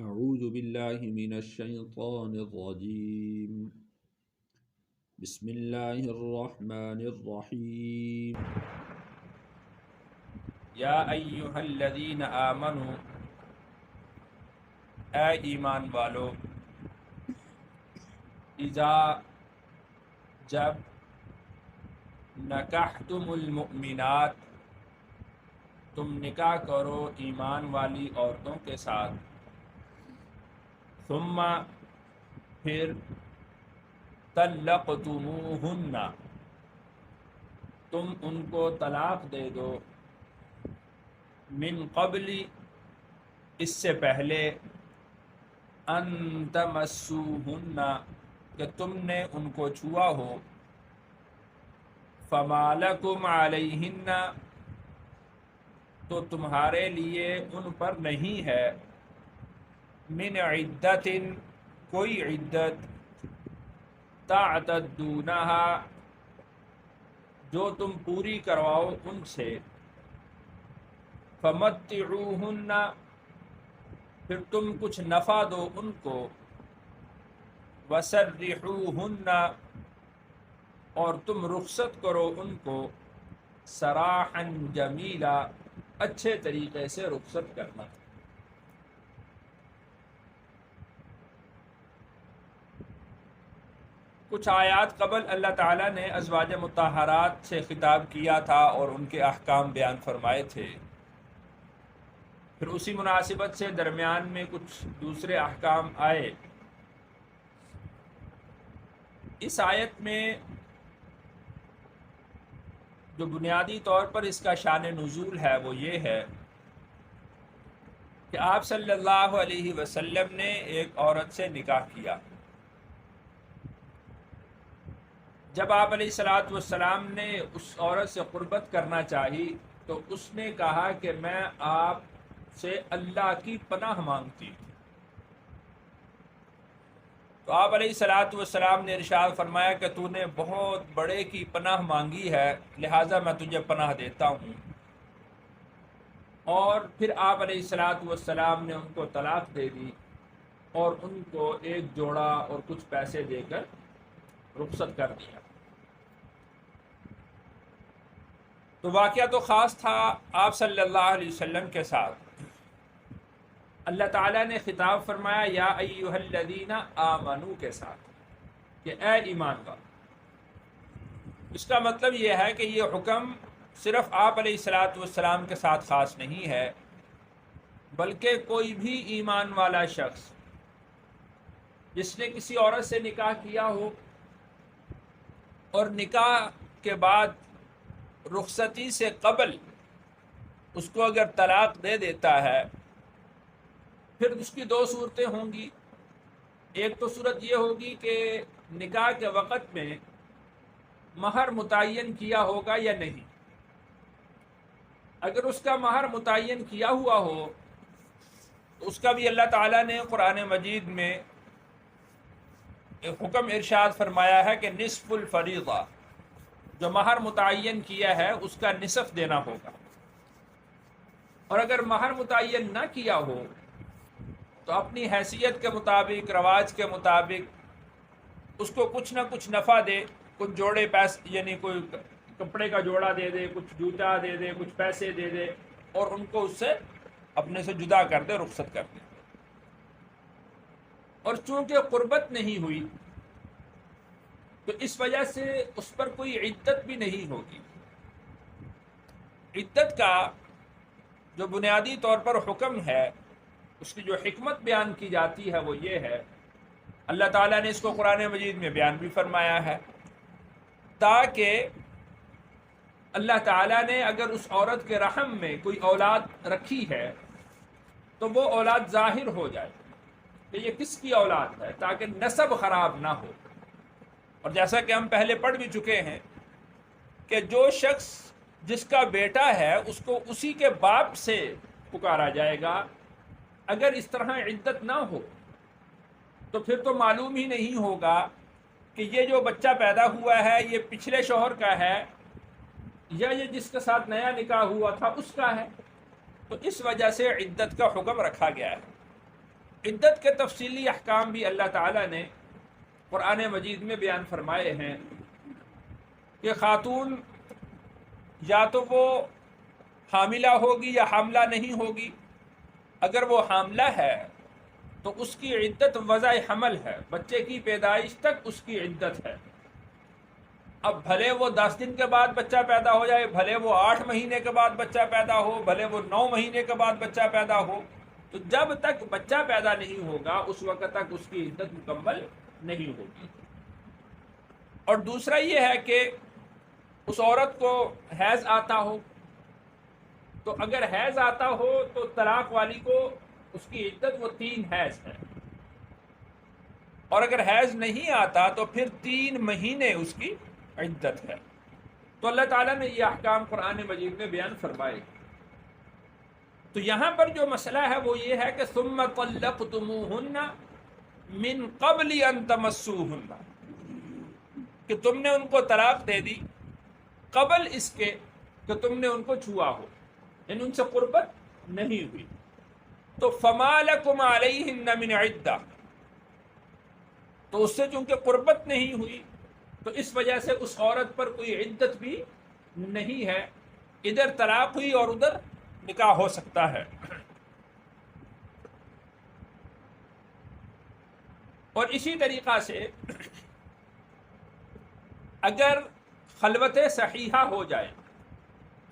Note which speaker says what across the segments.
Speaker 1: أعوذ بالله من الشيطان الرجيم بسم الله الرحمن الرحيم
Speaker 2: یا ایہا الذین آمنوا، اے ایمان والو، اذا جب نکحتم المؤمنات تم نکاح کرو ایمان والی عورتوں کے ساتھ، ثم پھر طلقتموہن تم ان کو طلاق دے دو، من قبل اس سے پہلے، ان تمسوہن کہ تم نے ان کو چھوا ہو، فما لکم علیہن تو تمہارے لیے ان پر نہیں ہے، من عدت کوئی عدت، تعتدونہا جو تم پوری کرواؤ ان سے، فمتعوہن پھر تم کچھ نفع دو ان کو، وسرحوہن اور تم رخصت کرو ان کو، سراحا جمیلا اچھے طریقے سے رخصت کرنا۔ کچھ آیات قبل اللہ تعالیٰ نے ازواج مطہرات سے خطاب کیا تھا اور ان کے احکام بیان فرمائے تھے، پھر اسی مناسبت سے درمیان میں کچھ دوسرے احکام آئے۔ اس آیت میں جو بنیادی طور پر اس کا شان نزول ہے وہ یہ ہے کہ آپ صلی اللہ علیہ وسلم نے ایک عورت سے نکاح کیا۔ جب آپ علیہ الصلوۃ والسلام نے اس عورت سے قربت کرنا چاہی تو اس نے کہا کہ میں آپ سے اللہ کی پناہ مانگتی ہوں۔ تو آپ علیہ الصلوۃ والسلام نے ارشاد فرمایا کہ تو نے بہت بڑے کی پناہ مانگی ہے، لہٰذا میں تجھے پناہ دیتا ہوں۔ اور پھر آپ علیہ الصلوۃ والسلام نے ان کو طلاق دے دی اور ان کو ایک جوڑا اور کچھ پیسے دے کر رخصت کر دیا۔ تو واقعہ تو خاص تھا آپ صلی اللہ علیہ وسلم کے ساتھ۔ اللہ تعالیٰ نے خطاب فرمایا یا ایہا الذین آمنو کے ساتھ کہ اے ایمان والو۔ اس کا مطلب یہ ہے کہ یہ حکم صرف آپ علیہ الصلوۃ والسلام کے ساتھ خاص نہیں ہے، بلکہ کوئی بھی ایمان والا شخص جس نے کسی عورت سے نکاح کیا ہو اور نکاح کے بعد رخصتی سے قبل اس کو اگر طلاق دے دیتا ہے، پھر اس کی دو صورتیں ہوں گی۔ ایک تو صورت یہ ہوگی کہ نکاح کے وقت میں مہر متعین کیا ہوگا یا نہیں۔ اگر اس کا مہر متعین کیا ہوا ہو تو اس کا بھی اللہ تعالیٰ نے قرآن مجید میں ایک حکم ارشاد فرمایا ہے کہ نصف الفریضہ، جو مہر متعین کیا ہے اس کا نصف دینا ہوگا۔ اور اگر مہر متعین نہ کیا ہو تو اپنی حیثیت کے مطابق، رواج کے مطابق اس کو کچھ نہ کچھ نفع دے، کچھ جوڑے پیسے، یعنی کوئی کپڑے کا جوڑا دے دے، کچھ جوتا دے دے، کچھ پیسے دے دے، اور ان کو اس سے اپنے سے جدا کر دے، رخصت کر دے۔ اور چونکہ قربت نہیں ہوئی تو اس وجہ سے اس پر کوئی عدت بھی نہیں ہوگی۔ عدت کا جو بنیادی طور پر حکم ہے، اس کی جو حکمت بیان کی جاتی ہے وہ یہ ہے، اللہ تعالیٰ نے اس کو قرآن مجید میں بیان بھی فرمایا ہے، تاکہ اللہ تعالیٰ نے اگر اس عورت کے رحم میں کوئی اولاد رکھی ہے تو وہ اولاد ظاہر ہو جائے کہ یہ کس کی اولاد ہے، تاکہ نسب خراب نہ ہو۔ اور جیسا کہ ہم پہلے پڑھ بھی چکے ہیں کہ جو شخص جس کا بیٹا ہے اس کو اسی کے باپ سے پکارا جائے گا۔ اگر اس طرح عدت نہ ہو تو پھر تو معلوم ہی نہیں ہوگا کہ یہ جو بچہ پیدا ہوا ہے یہ پچھلے شوہر کا ہے یا یہ جس کے ساتھ نیا نکاح ہوا تھا اس کا ہے۔ تو اس وجہ سے عدت کا حکم رکھا گیا ہے۔ عدت کے تفصیلی احکام بھی اللہ تعالیٰ نے قرآن مجید میں بیان فرمائے ہیں کہ خاتون یا تو وہ حاملہ ہوگی یا حاملہ نہیں ہوگی. اگر وہ حاملہ ہے تو اس کی عدت وضع حمل ہے، بچے کی پیدائش تک اس کی عدت ہے. اب بھلے وہ 10 دن کے بعد بچہ پیدا ہو جائے، بھلے وہ 8 مہینے کے بعد بچہ پیدا ہو، بھلے وہ 9 مہینے کے بعد بچہ پیدا ہو، تو جب تک بچہ پیدا نہیں ہوگا اس وقت تک اس کی عدت مکمل نہیں ہوگی. اور دوسرا یہ ہے کہ اس عورت کو حیض آتا ہو، تو اگر حیض آتا ہو تو طلاق والی کو اس کی عدت وہ 3 حیض ہے، اور اگر حیض نہیں آتا تو پھر 3 مہینے اس کی عدت ہے. تو اللہ تعالیٰ نے یہ احکام قرآن مجید میں بیان فرمائے. تو یہاں پر جو مسئلہ ہے وہ یہ ہے کہ ثم طلقتموہن من قبل ان تمسوہن، کہ تم نے ان کو طلاق دے دی قبل اس کے کہ تم نے ان کو چھوا ہو، یعنی ان سے قربت نہیں ہوئی. تو فما لکم علیہن من عدہ، تو اس سے چونکہ قربت نہیں ہوئی تو اس وجہ سے اس عورت پر کوئی عدت بھی نہیں ہے. ادھر طلاق ہوئی اور ادھر نکاح ہو سکتا ہے. اور اسی طریقہ سے اگر خلوت صحیحہ ہو جائے،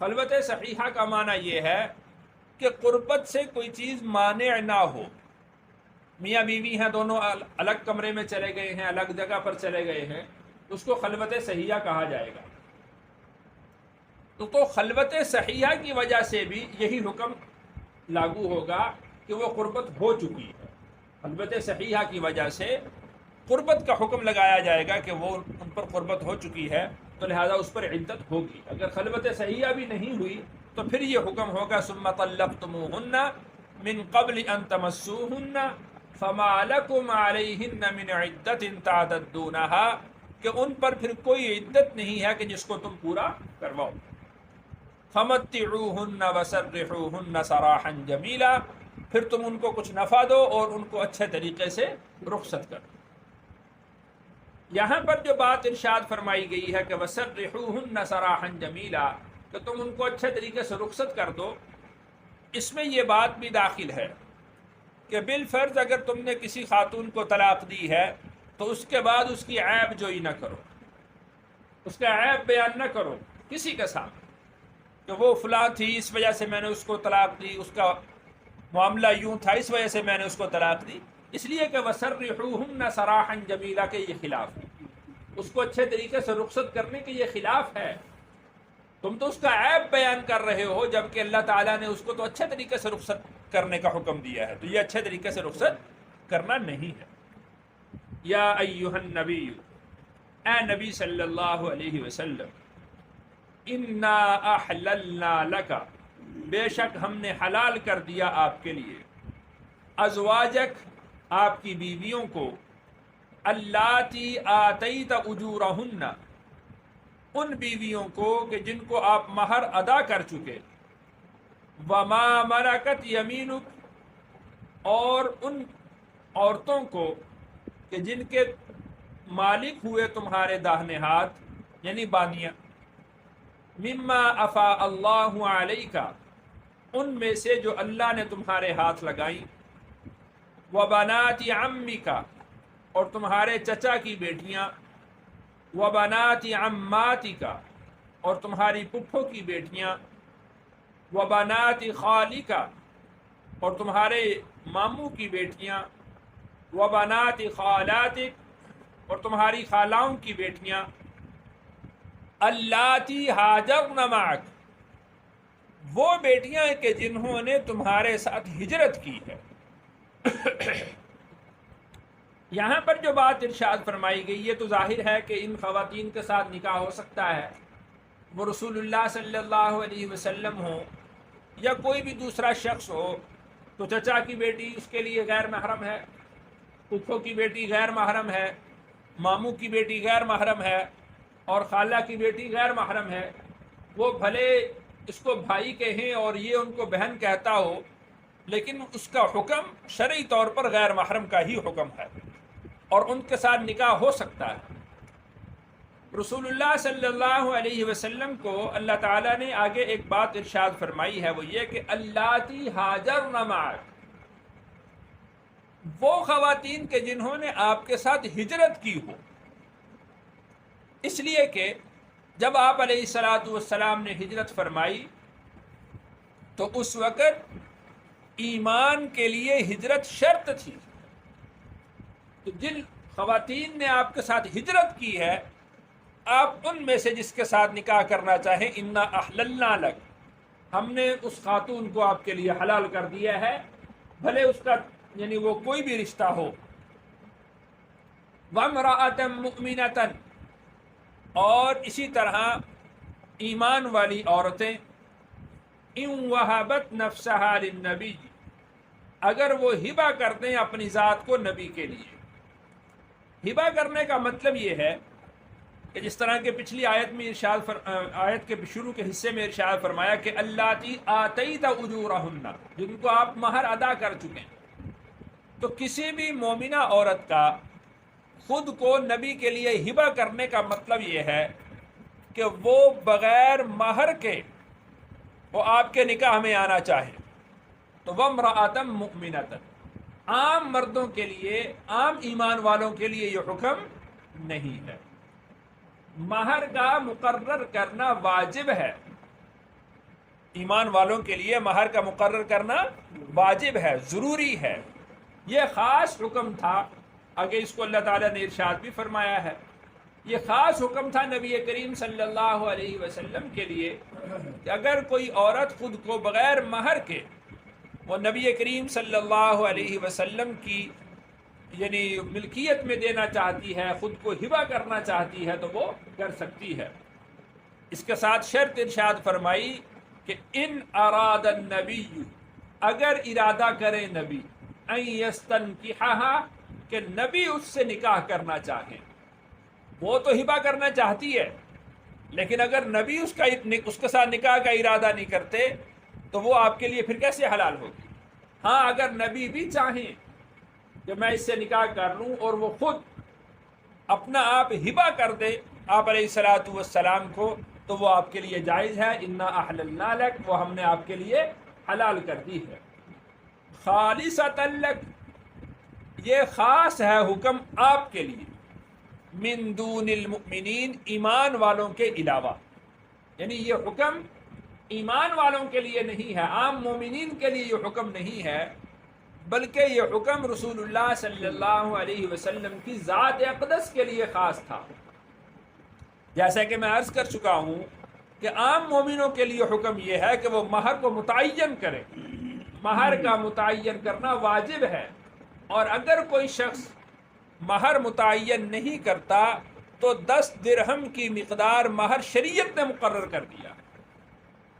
Speaker 2: خلوت صحیحہ کا معنی یہ ہے کہ قربت سے کوئی چیز مانع نہ ہو. میاں بیوی ہیں، دونوں الگ کمرے میں چلے گئے ہیں، الگ جگہ پر چلے گئے ہیں، اس کو خلوت صحیحہ کہا جائے گا. تو خلوت صحیحہ کی وجہ سے بھی یہی حکم لاگو ہوگا کہ وہ قربت ہو چکی ہے. خلوت صحیحہ کی وجہ سے قربت کا حکم لگایا جائے گا کہ وہ ان پر قربت ہو چکی ہے، تو لہذا اس پر عدت ہوگی. اگر خلوت صحیحہ بھی نہیں ہوئی تو پھر یہ حکم ہوگا ثم طلقتموہن من قبل ان تمسوہن فما لکم علیہن من عدت تعتدونها، کہ ان پر پھر کوئی عدت نہیں ہے کہ جس کو تم پورا کرواؤ. فمتعوہن وسرحوہن سراحا جمیلا، پھر تم ان کو کچھ نفع دو اور ان کو اچھے طریقے سے رخصت کرو. یہاں پر جو بات ارشاد فرمائی گئی ہے کہ وسرحوہن سراحا جمیلا، کہ تم ان کو اچھے طریقے سے رخصت کر دو، اس میں یہ بات بھی داخل ہے کہ بالفرض اگر تم نے کسی خاتون کو طلاق دی ہے تو اس کے بعد اس کی عیب جوئی نہ کرو، اس کا عیب بیان نہ کرو کسی کے ساتھ کہ وہ فلاں تھی اس وجہ سے میں نے اس کو طلاق دی، اس کا معاملہ یوں تھا اس وجہ سے میں نے اس کو طلاق دی. اس لیے کہ وسرحوہن سراحا جمیلا کے یہ خلاف ہے، اس کو اچھے طریقے سے رخصت کرنے کے یہ خلاف ہے. تم تو اس کا عیب بیان کر رہے ہو، جبکہ اللہ تعالیٰ نے اس کو تو اچھے طریقے سے رخصت کرنے کا حکم دیا ہے، تو یہ اچھے طریقے سے رخصت کرنا نہیں ہے. یا ایھا النبی، اے نبی صلی اللہ علیہ وسلم، انا احللنا لک، بے شک ہم نے حلال کر دیا آپ کے لیے، ازواجک، آپ کی بیویوں کو، اللاتی آتیت اجورہن، ان بیویوں کو کہ جن کو آپ مہر ادا کر چکے، وما ملکت یمینک، اور ان عورتوں کو کہ جن کے مالک ہوئے تمہارے داہنے ہاتھ یعنی بانیاں، مما افاء اللہ علیک، ان میں سے جو اللہ نے تمہارے ہاتھ لگائیں، وبنات عمک، اور تمہارے چچا کی بیٹیاں، وبنات عماتک، اور تمہاری پھپھو کی بیٹیاں، وبنات خالک، اور تمہارے ماموں کی بیٹیاں، وبنات خالاتک، اور تمہاری خالاؤں کی بیٹیاں، اللاتی ہاجرن معک، وہ بیٹیاں کہ جنہوں نے تمہارے ساتھ ہجرت کی ہے. یہاں پر جو بات ارشاد فرمائی گئی، یہ تو ظاہر ہے کہ ان خواتین کے ساتھ نکاح ہو سکتا ہے، وہ رسول اللہ صلی اللہ علیہ وسلم ہو یا کوئی بھی دوسرا شخص ہو. تو چچا کی بیٹی اس کے لیے غیر محرم ہے، پھپھو کی بیٹی غیر محرم ہے، ماموں کی بیٹی غیر محرم ہے، اور خالہ کی بیٹی غیر محرم ہے. وہ بھلے اس کو بھائی کہیں اور یہ ان کو بہن کہتا ہو، لیکن اس کا حکم شرعی طور پر غیر محرم کا ہی حکم ہے اور ان کے ساتھ نکاح ہو سکتا ہے۔ رسول اللہ صلی اللہ علیہ وسلم کو اللہ تعالیٰ نے آگے ایک بات ارشاد فرمائی ہے، وہ یہ کہ اللاتی ہاجرن معک، وہ خواتین کے جنہوں نے آپ کے ساتھ ہجرت کی ہو، اس لیے کہ جب آپ علیہ الصلاۃ والسلام نے ہجرت فرمائی تو اس وقت ایمان کے لیے ہجرت شرط تھی، تو جن خواتین نے آپ کے ساتھ ہجرت کی ہے آپ ان میں سے جس کے ساتھ نکاح کرنا چاہیں انا احللنا لک، ہم نے اس خاتون کو آپ کے لیے حلال کر دیا ہے، بھلے اس کا یعنی وہ کوئی بھی رشتہ ہو۔ وامرأۃ مؤمنۃ، اور اسی طرح ایمان والی عورتیں، ان وہبت نفسها للنبی، اگر وہ ہبہ کر دیں اپنی ذات کو نبی کے لیے۔ ہبہ کرنے کا مطلب یہ ہے کہ جس طرح کہ پچھلی آیت میں آیت کے شروع کے حصے میں ارشاد فرمایا کہ اللاتی آتیت اجورہن، جن کو آپ مہر ادا کر چکے ہیں، تو کسی بھی مومنہ عورت کا خود کو نبی کے لیے ہبہ کرنے کا مطلب یہ ہے کہ وہ بغیر مہر کے وہ آپ کے نکاح میں آنا چاہے۔ تو وامرأۃ مؤمنۃ، عام مردوں کے لیے، عام ایمان والوں کے لیے یہ حکم نہیں ہے۔ مہر کا مقرر کرنا واجب ہے، ایمان والوں کے لیے مہر کا مقرر کرنا واجب ہے، ضروری ہے، یہ خاص حکم تھا۔ آگے اس کو اللہ تعالیٰ نے ارشاد بھی فرمایا ہے، یہ خاص حکم تھا نبی کریم صلی اللہ علیہ وسلم کے لیے کہ اگر کوئی عورت خود کو بغیر مہر کے وہ نبی کریم صلی اللہ علیہ وسلم کی یعنی ملکیت میں دینا چاہتی ہے، خود کو ہبہ کرنا چاہتی ہے تو وہ کر سکتی ہے۔ اس کے ساتھ شرط ارشاد فرمائی کہ ان اراد النبی، اگر ارادہ کرے نبی، ان یستنکحھا، کہ نبی اس سے نکاح کرنا چاہیں۔ وہ تو ہبہ کرنا چاہتی ہے، لیکن اگر نبی اس کے ساتھ نکاح کا ارادہ نہیں کرتے تو وہ آپ کے لیے پھر کیسے حلال ہوگی؟ ہاں اگر نبی بھی چاہیں کہ میں اس سے نکاح کر لوں اور وہ خود اپنا آپ ہبہ کر دے آپ علیہ الصلاۃ والسلام کو، تو وہ آپ کے لیے جائز ہے۔ انا احللنا لک، وہ ہم نے آپ کے لیے حلال کر دی ہے۔ خالصۃ لک، یہ خاص ہے حکم آپ کے لیے، من دون المؤمنین، ایمان والوں کے علاوہ، یعنی یہ حکم ایمان والوں کے لیے نہیں ہے، عام مومنین کے لیے یہ حکم نہیں ہے، بلکہ یہ حکم رسول اللہ صلی اللہ علیہ وسلم کی ذات اقدس کے لیے خاص تھا۔ جیسا کہ میں عرض کر چکا ہوں کہ عام مومنوں کے لیے حکم یہ ہے کہ وہ مہر کو متعین کریں، مہر کا متعین کرنا واجب ہے، اور اگر کوئی شخص مہر متعین نہیں کرتا تو 10 درہم کی مقدار مہر شریعت نے مقرر کر دیا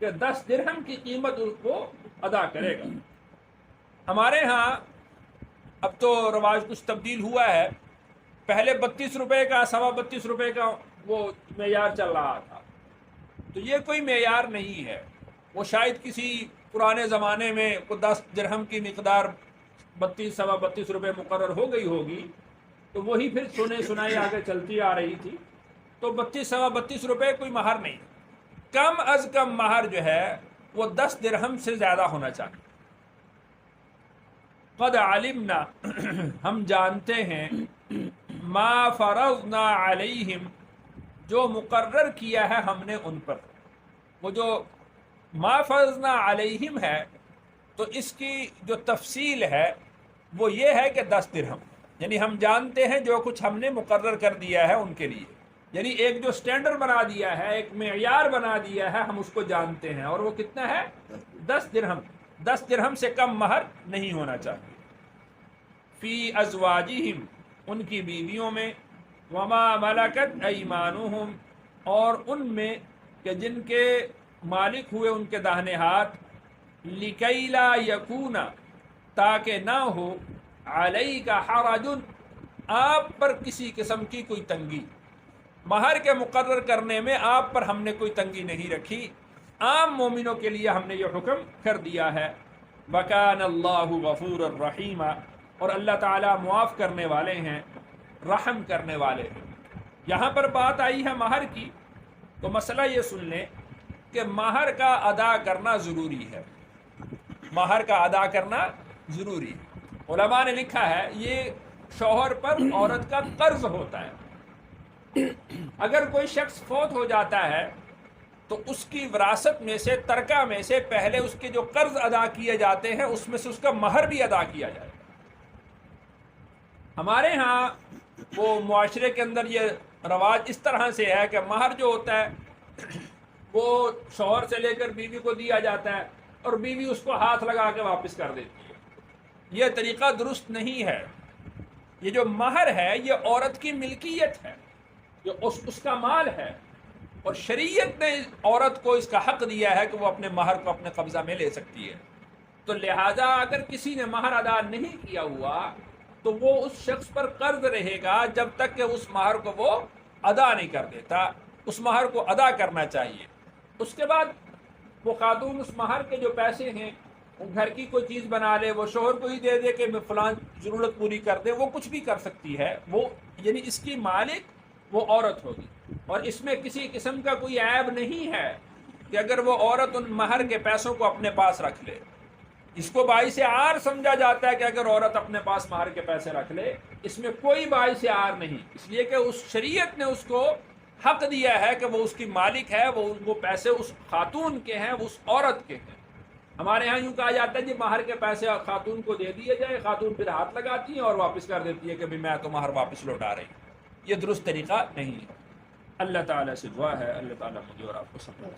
Speaker 2: کہ 10 درہم کی قیمت اس کو ادا کرے گا۔ ہمارے ہاں اب تو رواج کچھ تبدیل ہوا ہے، پہلے 32 روپے کا، 32.25 روپے کا وہ معیار چل رہا تھا، تو یہ کوئی معیار نہیں ہے، وہ شاید کسی پرانے زمانے میں 10 درہم کی مقدار 32 روپے مقرر ہو گئی ہوگی، تو وہی پھر سنے سنائی آگے چلتی آ رہی تھی، تو 32 روپے کوئی مہر نہیں، کم از کم مہر جو ہے وہ 10 درہم سے زیادہ ہونا چاہیے۔ قد علمنا، ہم جانتے ہیں، ما فرضنا علیہم، جو مقرر کیا ہے ہم نے ان پر۔ وہ جو ما فرضنا علیہم ہے تو اس کی جو تفصیل ہے وہ یہ ہے کہ 10 درہم، یعنی ہم جانتے ہیں جو کچھ ہم نے مقرر کر دیا ہے ان کے لیے، یعنی ایک جو سٹینڈرڈ بنا دیا ہے، ایک معیار بنا دیا ہے، ہم اس کو جانتے ہیں، اور وہ کتنا ہے؟ 10 درہم۔ 10 درہم سے کم مہر نہیں ہونا چاہیے۔ فی ازواجہم، ان کی بیویوں میں، وما ملکت ایمانہم، اور ان میں کہ جن کے مالک ہوئے ان کے داہنے ہاتھ، لکی لا یکون، تاکہ نہ ہو، علیک حرج، آپ پر کسی قسم کی کوئی تنگی، مہر کے مقرر کرنے میں آپ پر ہم نے کوئی تنگی نہیں رکھی، عام مومنوں کے لیے ہم نے یہ حکم کر دیا ہے۔ وَكَانَ اللَّهُ غَفُورًا رَحِيمًا، اور اللہ تعالیٰ معاف کرنے والے ہیں، رحم کرنے والے ہیں۔ یہاں پر بات آئی ہے مہر کی، تو مسئلہ یہ سن لیں کہ مہر کا ادا کرنا ضروری ہے، مہر کا ادا کرنا ضروری ہے۔ علماء نے لکھا ہے یہ شوہر پر عورت کا قرض ہوتا ہے۔ اگر کوئی شخص فوت ہو جاتا ہے تو اس کی وراثت میں سے، ترکہ میں سے پہلے اس کے جو قرض ادا کیے جاتے ہیں اس میں سے اس کا مہر بھی ادا کیا جائے۔ ہمارے ہاں وہ معاشرے کے اندر یہ رواج اس طرح سے ہے کہ مہر جو ہوتا ہے وہ شوہر سے لے کر بیوی کو دیا جاتا ہے اور بیوی اس کو ہاتھ لگا کے واپس کر دیتی ہے۔ یہ طریقہ درست نہیں ہے۔ یہ جو مہر ہے یہ عورت کی ملکیت ہے، یہ اس کا مال ہے، اور شریعت نے عورت کو اس کا حق دیا ہے کہ وہ اپنے مہر کو اپنے قبضہ میں لے سکتی ہے۔ تو لہذا اگر کسی نے مہر ادا نہیں کیا ہوا تو وہ اس شخص پر قرض رہے گا جب تک کہ اس مہر کو وہ ادا نہیں کر دیتا۔ اس مہر کو ادا کرنا چاہیے۔ اس کے بعد وہ خاتون اس مہر کے جو پیسے ہیں، وہ گھر کی کوئی چیز بنا لے، وہ شوہر کو ہی دے دے کہ میں فلاں ضرورت پوری کر دے، وہ کچھ بھی کر سکتی ہے۔ وہ یعنی اس کی مالک وہ عورت ہوگی، اور اس میں کسی قسم کا کوئی عیب نہیں ہے کہ اگر وہ عورت ان مہر کے پیسوں کو اپنے پاس رکھ لے۔ اس کو باعث عار سمجھا جاتا ہے کہ اگر عورت اپنے پاس مہر کے پیسے رکھ لے، اس میں کوئی باعث عار نہیں، اس لیے کہ اس شریعت نے اس کو حق دیا ہے کہ وہ اس کی مالک ہے، وہ پیسے اس خاتون کے ہیں، وہ اس عورت کے ہیں۔ ہمارے ہاں یوں کہا جاتا ہے جی مہر کے پیسے خاتون کو دے دیے جائے، خاتون پھر ہاتھ لگاتی ہیں اور واپس کر دیتی ہے کہ میں تو مہر واپس لوٹا رہی ہوں۔ یہ درست طریقہ نہیں ہے۔ اللہ تعالیٰ سے دعا ہے اللہ تعالیٰ مجھے اور آپ کو سمجھائے۔